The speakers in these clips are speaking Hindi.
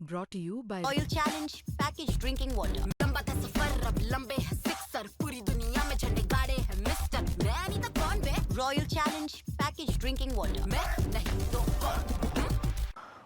Brought to you by Oil Challenge Package Drinking Water। लंबा था सफर अब लंबे हैं सिक्सर, पूरी दुनिया में झंडे गाड़े हैं मिस्टर, मैं नहीं तो कौन बे। Royal Challenge Package Drinking Water, मैं नहीं तो कौन।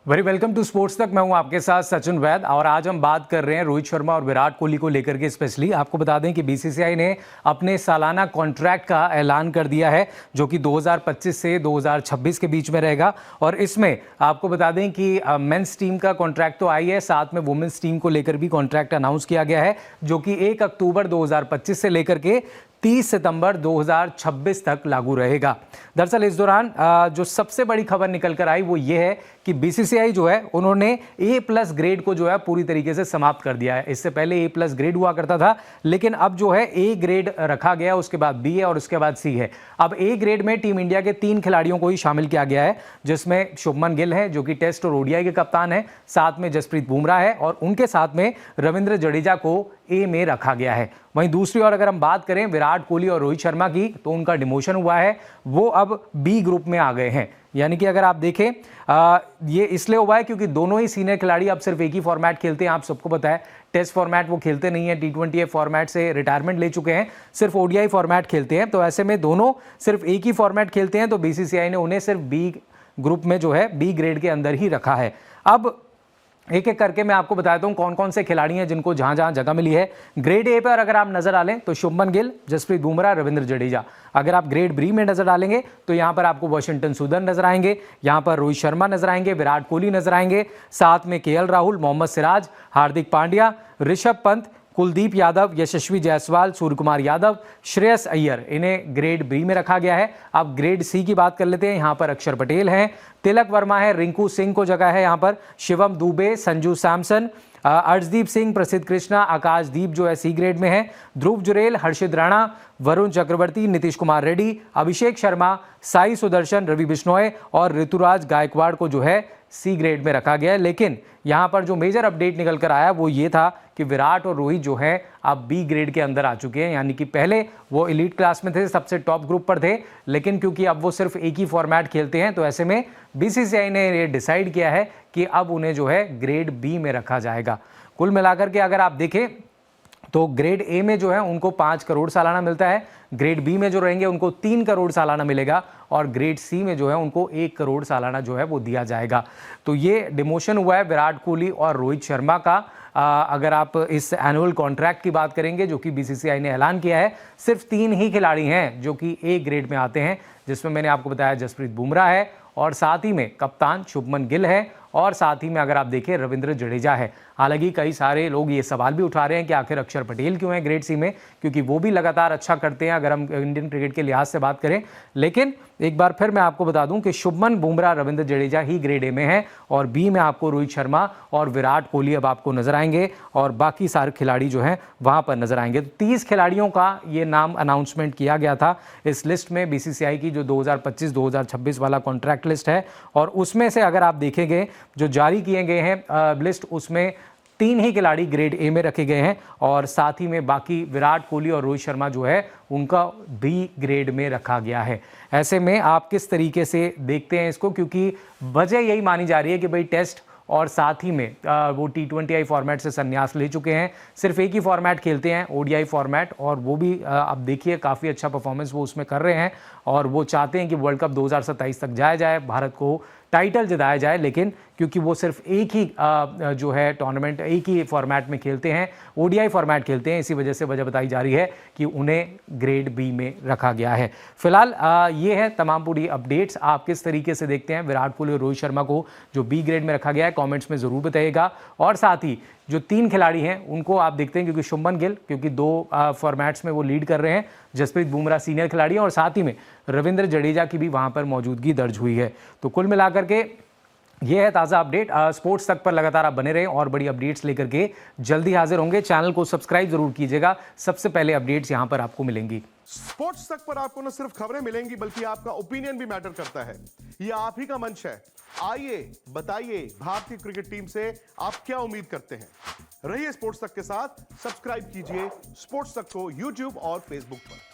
वेरी वेलकम टू स्पोर्ट्स तक। मैं हूं आपके साथ सचिन वैद और आज हम बात कर रहे हैं रोहित शर्मा और विराट कोहली को लेकर के। स्पेशली आपको बता दें कि बीसीसीआई ने अपने सालाना कॉन्ट्रैक्ट का ऐलान कर दिया है जो कि 2025 से 2026 के बीच में रहेगा। और इसमें आपको बता दें कि मेंस टीम का कॉन्ट्रैक्ट तो आई है, साथ में वुमेन्स टीम को लेकर भी कॉन्ट्रैक्ट अनाउंस किया गया है जो कि 1 अक्टूबर 2025 से लेकर के 30 सितंबर 2026 तक लागू रहेगा। दरअसल इस दौरान जो सबसे बड़ी खबर निकल कर आई वो ये है कि बीसीसीआई जो है उन्होंने A+ ग्रेड को जो है पूरी तरीके से समाप्त कर दिया है। इससे पहले A+ ग्रेड हुआ करता था, लेकिन अब जो है A ग्रेड रखा गया, उसके बाद B है और उसके बाद C है। अब A ग्रेड में टीम इंडिया के 3 खिलाड़ियों को ही शामिल किया गया है, जिसमें शुभमन गिल है जो कि टेस्ट और ODI के कप्तान है, साथ में जसप्रीत बुमराह है और उनके साथ में रविंद्र जडेजा को A में रखा गया है। वहीं दूसरी ओर अगर हम बात करें विराट कोहली और रोहित शर्मा की, तो उनका डिमोशन हुआ है, वो अब B ग्रुप में आ गए हैं। यानी कि अगर आप देखें ये इसलिए हुआ है क्योंकि दोनों ही सीनियर खिलाड़ी अब सिर्फ एक ही फॉर्मेट खेलते हैं। आप सबको पता है टेस्ट फॉर्मेट वो खेलते नहीं है, T20 फॉर्मेट से रिटायरमेंट ले चुके हैं, सिर्फ ODI फॉर्मेट खेलते हैं। तो ऐसे में दोनों सिर्फ एक ही फॉर्मेट खेलते हैं, तो बीसीसीआई ने उन्हें सिर्फ B ग्रुप में जो है B ग्रेड के अंदर ही रखा है। अब एक एक करके मैं आपको बताता हूं कौन कौन से खिलाड़ी हैं जिनको जहां जहां जगह मिली है। ग्रेड A पर अगर आप नजर डालें तो शुभमन गिल, जसप्रीत बुमराह, रविंद्र जडेजा। अगर आप ग्रेड B में नजर डालेंगे तो यहां पर आपको वाशिंगटन सुंदर नजर आएंगे, यहां पर रोहित शर्मा नजर आएंगे, विराट कोहली नजर आएंगे, साथ में KL राहुल, मोहम्मद सिराज, हार्दिक पांड्या, ऋषभ पंत, कुलदीप यादव, यशस्वी जायसवाल, सूर्यकुमार यादव, श्रेयस अय्यर, इन्हें ग्रेड B में रखा गया है। अब ग्रेड C की बात कर लेते हैं। यहाँ पर अक्षर पटेल हैं, तिलक वर्मा है, रिंकू सिंह को जगह है यहाँ पर, शिवम दुबे, संजू सैमसन, अर्शदीप सिंह, प्रसिद्ध कृष्णा, आकाशदीप जो है C ग्रेड में है, ध्रुव जुरेल, हर्षित राणा, वरुण चक्रवर्ती, नीतीश कुमार रेड्डी, अभिषेक शर्मा, साई सुदर्शन, रवि बिश्नोई और ऋतुराज गायकवाड़ को जो है C ग्रेड में रखा गया है। लेकिन यहाँ पर जो मेजर अपडेट निकल कर आया वो ये था कि विराट और रोहित जो है अब B ग्रेड के अंदर आ चुके हैं। यानी कि पहले वो एलीट क्लास में थे, सबसे टॉप ग्रुप पर थे, लेकिन क्योंकि अब वो सिर्फ एक ही फॉर्मेट खेलते हैं तो ऐसे में बीसीसीआई ने ये डिसाइड किया है कि अब उन्हें जो है ग्रेड B में रखा जाएगा। कुल मिलाकर के अगर आप देखें तो ग्रेड A में जो है उनको 5 करोड़ सालाना मिलता है, ग्रेड B में जो रहेंगे उनको 3 करोड़ सालाना मिलेगा और ग्रेड C में जो है उनको 1 करोड़ सालाना जो है वो दिया जाएगा। तो ये डिमोशन हुआ है विराट कोहली और रोहित शर्मा का। अगर आप इस एनुअल कॉन्ट्रैक्ट की बात करेंगे जो कि बीसीसीआई ने ऐलान किया है, सिर्फ 3 ही खिलाड़ी हैं जो कि A ग्रेड में आते हैं, जिसमें मैंने आपको बताया जसप्रीत बुमराह है और साथ ही में कप्तान शुभमन गिल है और साथ ही में अगर आप देखें रविंद्र जडेजा है। हालांकि कई सारे लोग ये सवाल भी उठा रहे हैं कि आखिर अक्षर पटेल क्यों है ग्रेड C में, क्योंकि वो भी लगातार अच्छा करते हैं अगर हम इंडियन क्रिकेट के लिहाज से बात करें। लेकिन एक बार फिर मैं आपको बता दूं कि शुभमन बुमराह, रविंद्र जडेजा ही ग्रेड A में है और B में आपको रोहित शर्मा और विराट कोहली अब आपको नजर आएंगे और बाकी सारे खिलाड़ी जो हैं वहां पर नजर आएंगे। तो 30 खिलाड़ियों का ये नाम अनाउंसमेंट किया गया था इस लिस्ट में, बीसीसीआई की जो 2025-2026 वाला कॉन्ट्रैक्ट लिस्ट है। और उसमें से अगर आप देखेंगे जो जारी किए गए हैं लिस्ट, उसमें 3 ही खिलाड़ी ग्रेड A में रखे गए हैं और साथ ही में बाकी विराट कोहली और रोहित शर्मा जो है उनका B ग्रेड में रखा गया है। ऐसे में आप किस तरीके से देखते हैं इसको, क्योंकि वजह यही मानी जा रही है कि भाई टेस्ट और साथ ही में वो T20 फॉर्मेट से संन्यास ले चुके हैं, सिर्फ एक ही फॉर्मेट खेलते हैं ODI फॉर्मेट, और वो भी अब देखिए काफ़ी अच्छा परफॉर्मेंस वो उसमें कर रहे हैं और वो चाहते हैं कि वर्ल्ड कप 2027 तक जाया जाए, भारत को टाइटल जिताया जाए। लेकिन क्योंकि वो सिर्फ एक ही जो है टूर्नामेंट एक ही फॉर्मेट में खेलते हैं, ODI फॉर्मेट खेलते हैं, इसी वजह से वजह बताई जा रही है कि उन्हें ग्रेड B में रखा गया है। फिलहाल ये है तमाम पूरी अपडेट्स। आप किस तरीके से देखते हैं विराट कोहली और रोहित शर्मा को जो B ग्रेड में रखा गया है, कॉमेंट्स में ज़रूर बताइएगा। और साथ ही जो 3 खिलाड़ी हैं उनको आप देखते हैं, क्योंकि शुभमन गिल क्योंकि 2 फॉर्मेट्स में वो लीड कर रहे हैं, जसप्रीत बुमराह सीनियर खिलाड़ी हैं और साथ ही में रविंद्र जडेजा की भी वहां पर मौजूदगी दर्ज हुई है। तो कुल मिलाकर के ये है ताज़ा अपडेट। स्पोर्ट्स तक पर लगातार आप बने रहें और बड़ी अपडेट्स लेकर के जल्दी हाजिर होंगे। चैनल को सब्सक्राइब जरूर कीजिएगा, सबसे पहले अपडेट्स यहां पर आपको मिलेंगी। स्पोर्ट्स तक पर आपको न सिर्फ खबरें मिलेंगी बल्कि आपका ओपिनियन भी मैटर करता है। यह आप ही का मंच है। आइए बताइए भारतीय क्रिकेट टीम से आप क्या उम्मीद करते हैं। रहिए स्पोर्ट्स तक के साथ, सब्सक्राइब कीजिए स्पोर्ट्स तक को YouTube और Facebook पर।